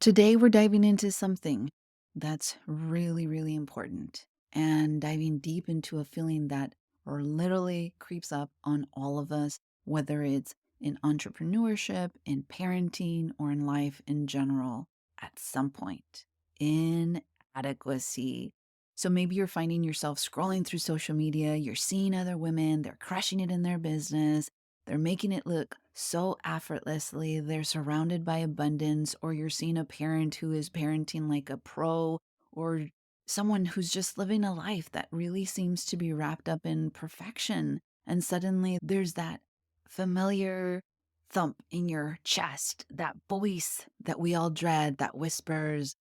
Today, we're diving into something that's really, really important and diving deep into a feeling that literally creeps up on all of us, whether it's in entrepreneurship, in parenting, or in life in general, at some point. Inadequacy. So maybe you're finding yourself scrolling through social media, you're seeing other women, they're crushing it in their business, they're making it look so effortlessly. They're surrounded by abundance, or you're seeing a parent who is parenting like a pro, or someone who's just living a life that really seems to be wrapped up in perfection. And suddenly there's that familiar thump in your chest, that voice that we all dread that whispers,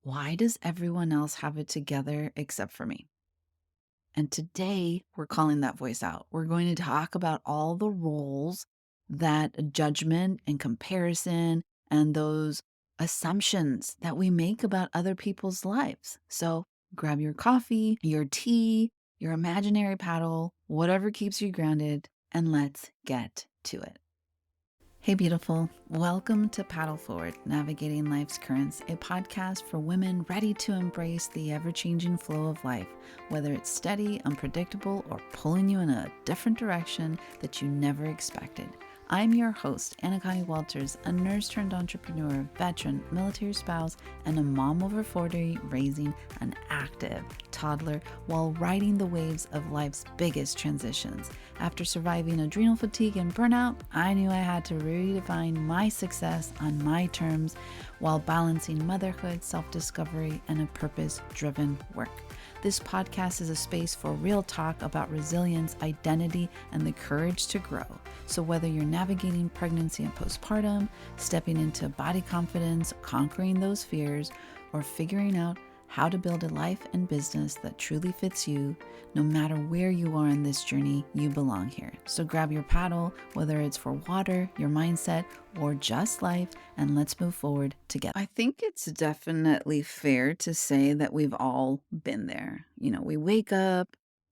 why does everyone else have it together except for me? And today we're calling that voice out. We're going to talk about all the roles that judgment and comparison and those assumptions that we make about other people's lives. So grab your coffee, your tea, your imaginary paddle, whatever keeps you grounded, and let's get to it. Hey, beautiful. Welcome to Paddle Forward, Navigating Life's Currents, a podcast for women ready to embrace the ever-changing flow of life, whether it's steady, unpredictable, or pulling you in a different direction that you never expected. I'm your host, Anna Connie Walters, a nurse turned entrepreneur, veteran, military spouse, and a mom over 40 raising an active toddler while riding the waves of life's biggest transitions. After surviving adrenal fatigue and burnout, I knew I had to redefine my success on my terms while balancing motherhood, self-discovery, and a purpose-driven work. This podcast is a space for real talk about resilience, identity, and the courage to grow. So whether you're navigating pregnancy and postpartum, stepping into body confidence, conquering those fears, or figuring out how to build a life and business that truly fits you, no matter where you are in this journey, you belong here. So grab your paddle, whether it's for water, your mindset, or just life, and let's move forward together. I think it's definitely fair to say that we've all been there. You know, we wake up,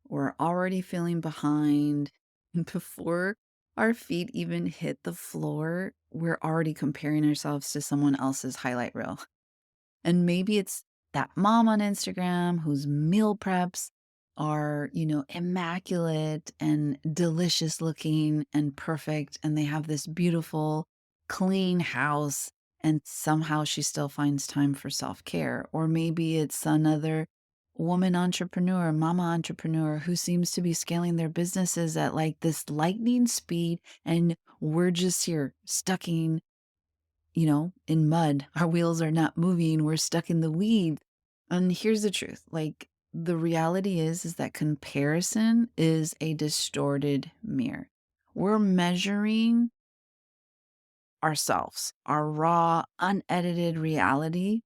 we're already feeling behind. Before our feet even hit the floor, we're already comparing ourselves to someone else's highlight reel. And maybe it's that mom on Instagram whose meal preps are, immaculate and delicious looking and perfect. And they have this beautiful, clean house. And somehow she still finds time for self care. Or maybe it's another woman entrepreneur, mama entrepreneur who seems to be scaling their businesses at like this lightning speed. And we're just here stuck in mud. Our wheels are not moving. We're stuck in the weeds. And here's the truth. Like the reality is that comparison is a distorted mirror. We're measuring ourselves, our raw, unedited reality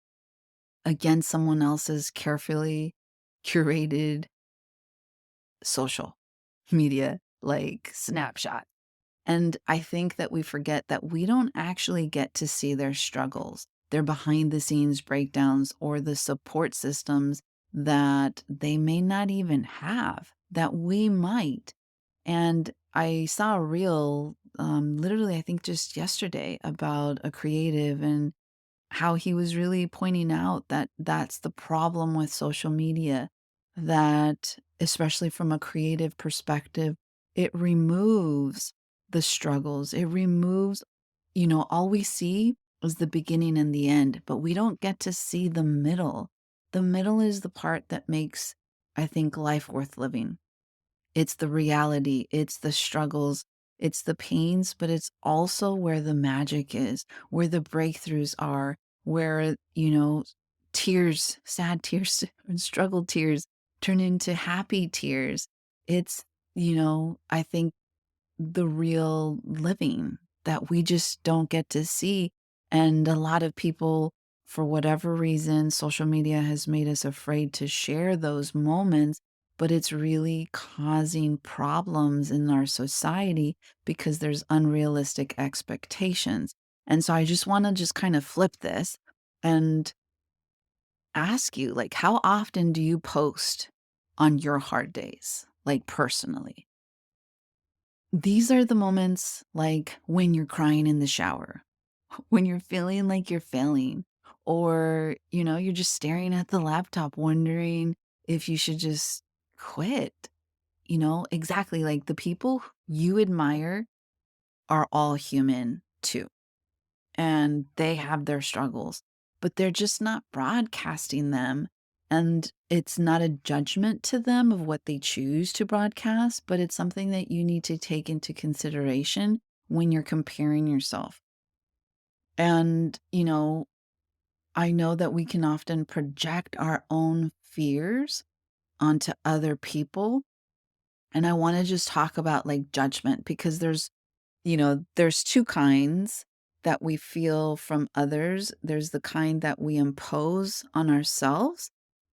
against someone else's carefully curated social media like snapshot. And I think that we forget that we don't actually get to see their struggles, their behind the scenes breakdowns, or the support systems that they may not even have, that we might. And I saw a reel, literally, I think just yesterday, about a creative and how he was really pointing out that that's the problem with social media, that especially from a creative perspective, it removes the struggles. It removes, all we see is the beginning and the end, but we don't get to see the middle. The middle is the part that makes, I think, life worth living. It's the reality, it's the struggles, it's the pains, but it's also where the magic is, where the breakthroughs are, where, tears, sad tears, and struggle tears turn into happy tears. It's, I think the real living that we just don't get to see. And a lot of people, for whatever reason, social media has made us afraid to share those moments, but it's really causing problems in our society because there's unrealistic expectations. And so I just want to just kind of flip this and ask you, like, how often do you post on your hard days, like personally? These are the moments like when you're crying in the shower, when you're feeling like you're failing, Or, you're just staring at the laptop wondering if you should just quit. Exactly, like the people you admire are all human too, and they have their struggles, but they're just not broadcasting them. And it's not a judgment to them of what they choose to broadcast, but it's something that you need to take into consideration when you're comparing yourself. And, I know that we can often project our own fears onto other people. And I want to just talk about like judgment because there's two kinds that we feel from others. There's the kind that we impose on ourselves,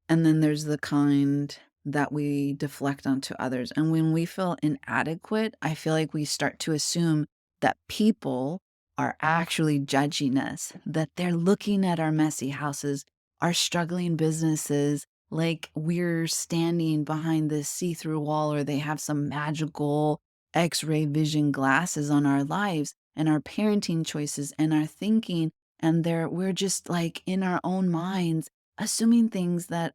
and then there's the kind that we deflect onto others. And when we feel inadequate, I feel like we start to assume that people are actually judging us, that they're looking at our messy houses, our struggling businesses, like we're standing behind this see through wall, or they have some magical X-ray vision glasses on our lives and our parenting choices and our thinking. And we're just like in our own minds assuming things that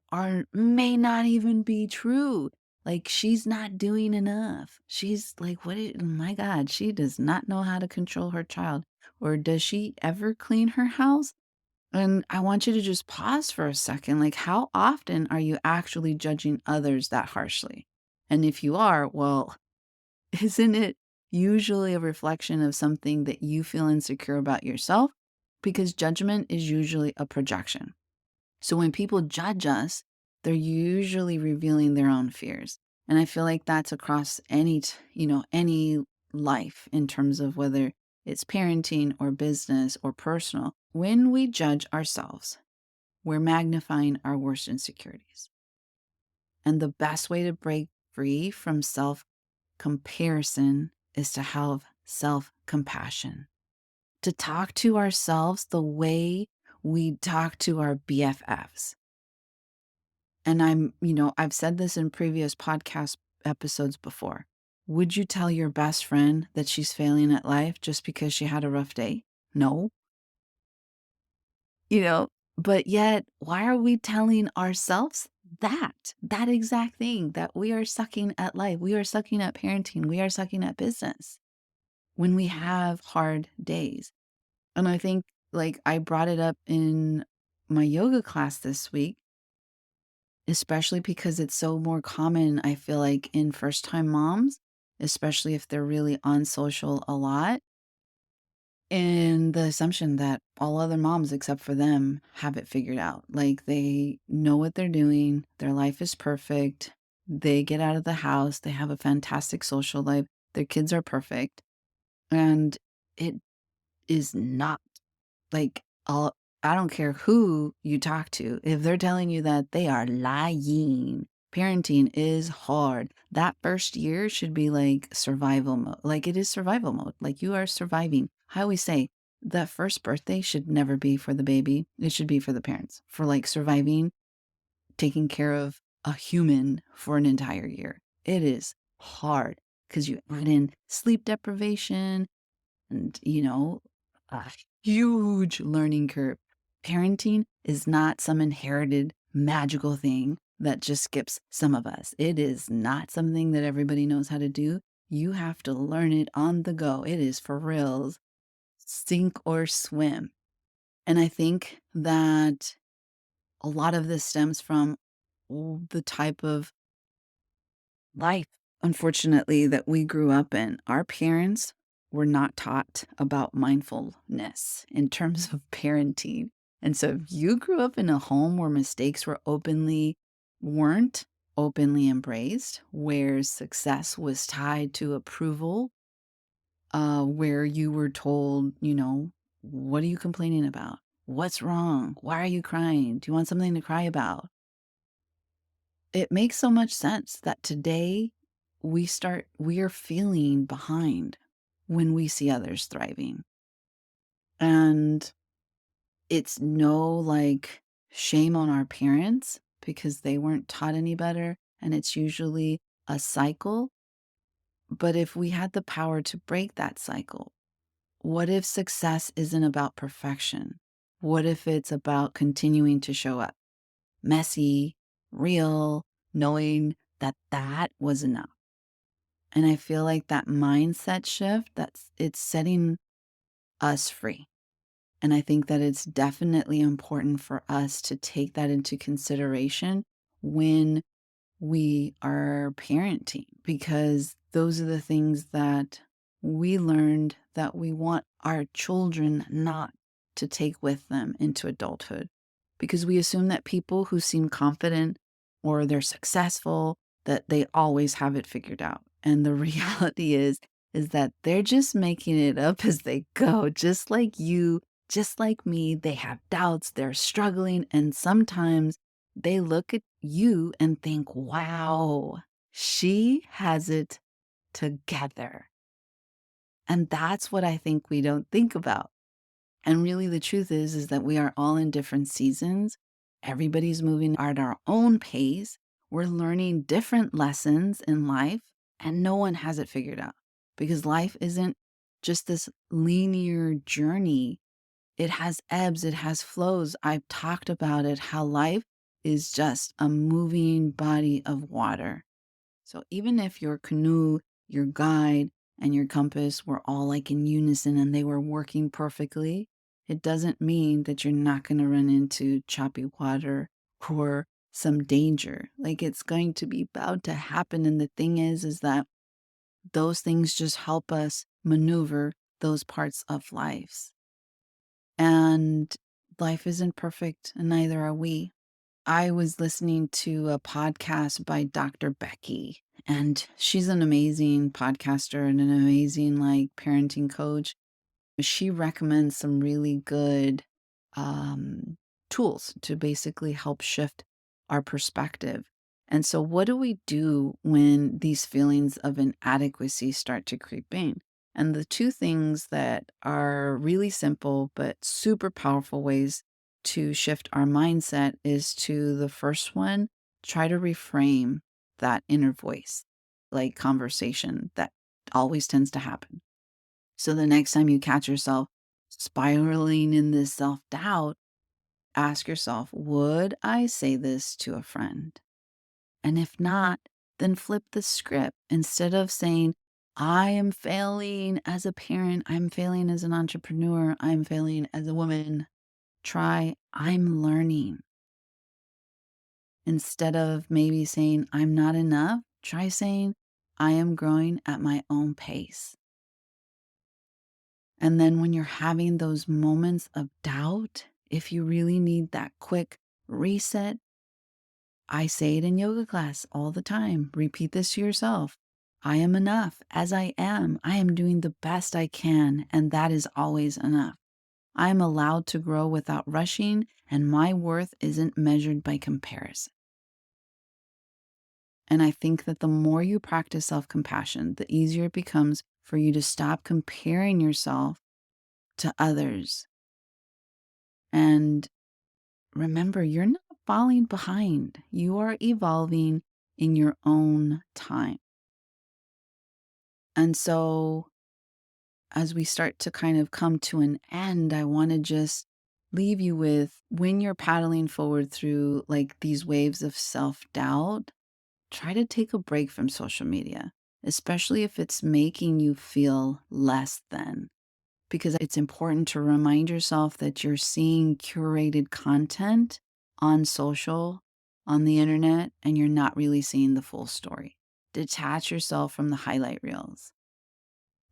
may not even be true. Like she's not doing enough. She's like, oh my God, she does not know how to control her child. Or does she ever clean her house? And I want you to just pause for a second. Like, how often are you actually judging others that harshly? And if you are, well, isn't it usually a reflection of something that you feel insecure about yourself? Because judgment is usually a projection. So when people judge us, they're usually revealing their own fears. And I feel like that's across any life in terms of whether it's parenting or business or personal. When we judge ourselves, we're magnifying our worst insecurities. And the best way to break free from self comparison is to have self compassion, to talk to ourselves the way we talk to our BFFs. And I've said this in previous podcast episodes before. Would you tell your best friend that she's failing at life just because she had a rough day? No. You know, but yet, why are we telling ourselves that exact thing that we are sucking at life? We are sucking at parenting. We are sucking at business when we have hard days. And I think, like, I brought it up in my yoga class this week, especially because it's so more common, I feel like, in first time moms, especially if they're really on social a lot. And the assumption that all other moms except for them have it figured out. Like they know what they're doing, their life is perfect, they get out of the house, they have a fantastic social life, their kids are perfect. And it is not. Like, I don't care who you talk to, if they're telling you that, they are lying. Parenting is hard. That first year should be like survival mode. Like it is survival mode. Like you are surviving. I always say that first birthday should never be for the baby. It should be for the parents, for like surviving, taking care of a human for an entire year. It is hard because you add in sleep deprivation, and, a huge learning curve. Parenting is not some inherited magical thing that just skips some of us. It is not something that everybody knows how to do. You have to learn it on the go. It is for reals, sink or swim. And I think that a lot of this stems from the type of life, unfortunately, that we grew up in. Our parents were not taught about mindfulness in terms of parenting. And so if you grew up in a home where mistakes weren't openly embraced, where success was tied to approval, where you were told, what are you complaining about? What's wrong? Why are you crying? Do you want something to cry about? It makes so much sense that today we are feeling behind when we see others thriving. And it's no like shame on our parents because they weren't taught any better. And it's usually a cycle. But if we had the power to break that cycle, what if success isn't about perfection? What if it's about continuing to show up? Messy, real, knowing that that was enough. And I feel like that mindset shift, it's setting us free. And I think that it's definitely important for us to take that into consideration when we are parenting, because those are the things that we learned that we want our children not to take with them into adulthood. Because we assume that people who seem confident or they're successful, that they always have it figured out. And the reality is that they're just making it up as they go, just like you, just like me. They have doubts, they're struggling, and sometimes they look at you and think, wow, she has it together. And that's what I think we don't think about. And really, the truth is that we are all in different seasons. Everybody's moving at our own pace. We're learning different lessons in life, and no one has it figured out because life isn't just this linear journey. It has ebbs, it has flows. I've talked about it, how life is just a moving body of water. So even if your canoe, your guide, and your compass were all like in unison and they were working perfectly, it doesn't mean that you're not going to run into choppy water or some danger. Like it's going to be bound to happen. And the thing is that those things just help us maneuver those parts of life. And life isn't perfect, and neither are we. I was listening to a podcast by Dr. Becky, and she's an amazing podcaster and an amazing like parenting coach. She recommends some really good um, tools to basically help shift our perspective. And so, what do we do when these feelings of inadequacy start to creep in? And the two things that are really simple but super powerful ways to shift our mindset is to the first one, try to reframe that inner voice, like conversation that always tends to happen. So the next time you catch yourself spiraling in this self doubt, ask yourself, would I say this to a friend? And if not, then flip the script. Instead of saying, I am failing as a parent, I'm failing as an entrepreneur, I'm failing as a woman, try, I'm learning. Instead of maybe saying, I'm not enough, try saying, I am growing at my own pace. And then when you're having those moments of doubt, if you really need that quick reset, I say it in yoga class all the time. Repeat this to yourself. I am enough as I am. I am doing the best I can, and that is always enough. I am allowed to grow without rushing, and my worth isn't measured by comparison. And I think that the more you practice self compassion, the easier it becomes for you to stop comparing yourself to others. And remember, you're not falling behind. You are evolving in your own time. And so, as we start to kind of come to an end, I want to just leave you with when you're paddling forward through like these waves of self doubt, try to take a break from social media, especially if it's making you feel less than. Because it's important to remind yourself that you're seeing curated content on social, on the internet, and you're not really seeing the full story. Detach yourself from the highlight reels.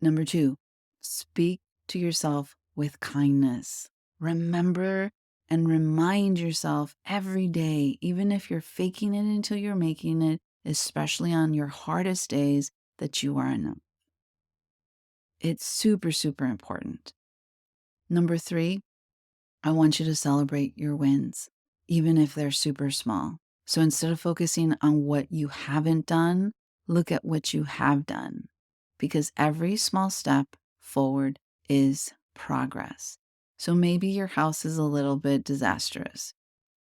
Number two, speak to yourself with kindness. Remember and remind yourself every day, even if you're faking it until you're making it, especially on your hardest days, that you are enough. It's super, super important. Number three, I want you to celebrate your wins, even if they're super small. So instead of focusing on what you haven't done, look at what you have done, because every small step forward is progress. So maybe your house is a little bit disastrous.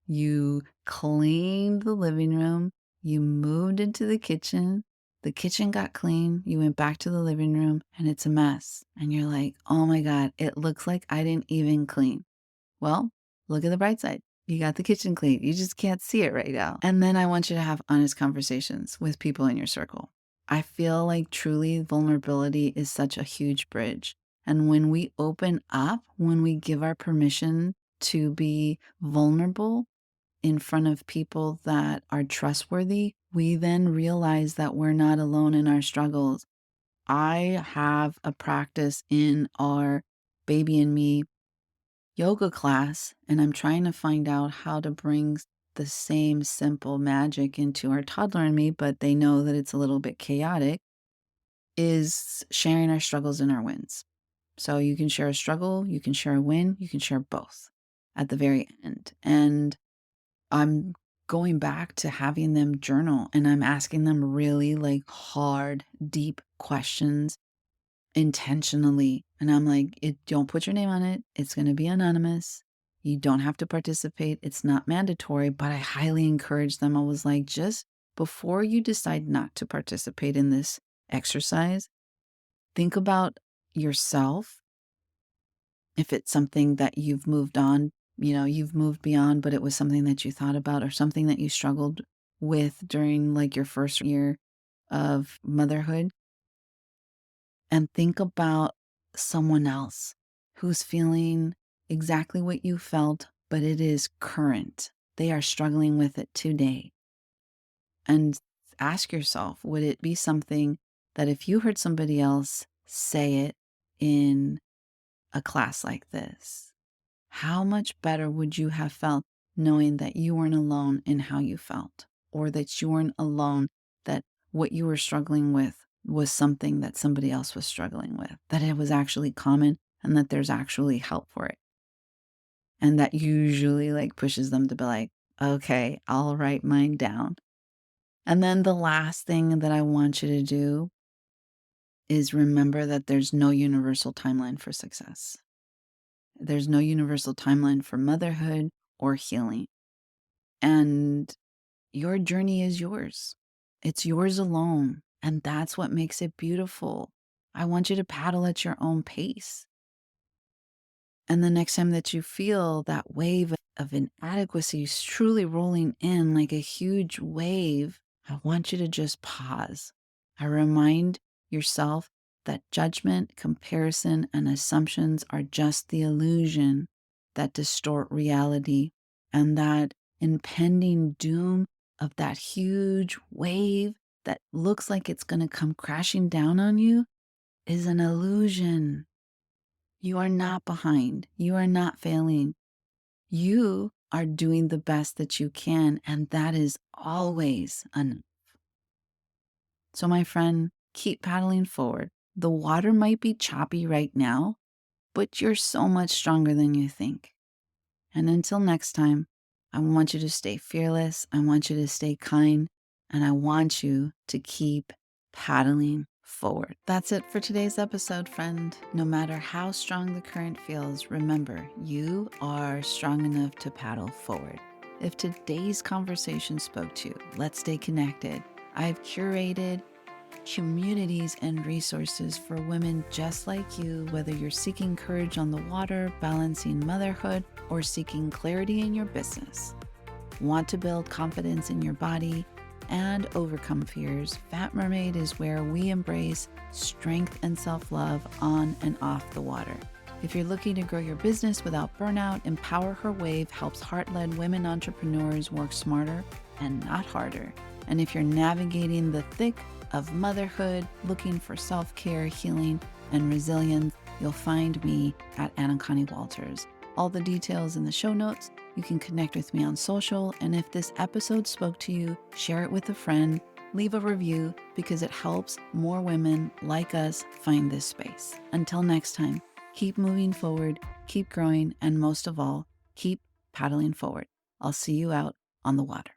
You cleaned the living room, you moved into the kitchen got clean, you went back to the living room, and it's a mess. And you're like, oh my God, it looks like I didn't even clean. Well, Look at the bright side. You got the kitchen clean. You just can't see it right now. And then I want you to have honest conversations with people in your circle. I feel like truly vulnerability is such a huge bridge. And when we open up, when we give our permission to be vulnerable in front of people that are trustworthy, we then realize that we're not alone in our struggles. I have a practice in our Baby and Me yoga class, and I'm trying to find out how to bring the same simple magic into our toddler and me, but they know that it's a little bit chaotic, is sharing our struggles and our wins. So you can share a struggle, you can share a win, you can share both at the very end. And I'm going back to having them journal, and I'm asking them really like hard, deep questions intentionally. And I'm like, it don't put your name on it. It's going to be anonymous. You don't have to participate. It's not mandatory, but I highly encourage them. I was like, just before you decide not to participate in this exercise, think about yourself. If it's something that you've moved on, you've moved beyond, but it was something that you thought about or something that you struggled with during like your first year of motherhood, and think about someone else who's feeling exactly what you felt, but it is current. They are struggling with it today. And ask yourself, would it be something that if you heard somebody else say it in a class like this, how much better would you have felt knowing that you weren't alone in how you felt, or that you weren't alone, that what you were struggling with was something that somebody else was struggling with, that it was actually common and that there's actually help for it? And that usually like pushes them to be like, okay, I'll write mine down. And then the last thing that I want you to do is remember that there's no universal timeline for success. There's no universal timeline for motherhood or healing. And your journey is yours. It's yours alone. And that's what makes it beautiful. I want you to paddle at your own pace. And the next time that you feel that wave of inadequacy truly rolling in like a huge wave, I want you to just pause. I remind yourself that judgment, comparison, and assumptions are just the illusion that distort reality, and that impending doom of that huge wave that looks like it's going to come crashing down on you is an illusion. You are not behind. You are not failing. You are doing the best that you can, and that is always enough. So, my friend, keep paddling forward. The water might be choppy right now, but you're so much stronger than you think. And until next time, I want you to stay fearless. I want you to stay kind. And I want you to keep paddling forward. That's it for today's episode, friend. No matter how strong the current feels, remember, you are strong enough to paddle forward. If today's conversation spoke to you, let's stay connected. I've curated communities and resources for women just like you, whether you're seeking courage on the water, balancing motherhood, or seeking clarity in your business. Want to build confidence in your body and overcome fears? Fat Mermaid is where we embrace strength and self-love on and off the water. If you're looking to grow your business without burnout, Empower Her Wave helps heart-led women entrepreneurs work smarter and not harder. And if you're navigating the thick of motherhood, looking for self-care, healing, and resilience, you'll find me at Anna Connie Walters. All the details in the show notes. You can connect with me on social. And if this episode spoke to you, share it with a friend, leave a review, because it helps more women like us find this space. Until next time, keep moving forward, keep growing, and most of all, keep paddling forward. I'll see you out on the water.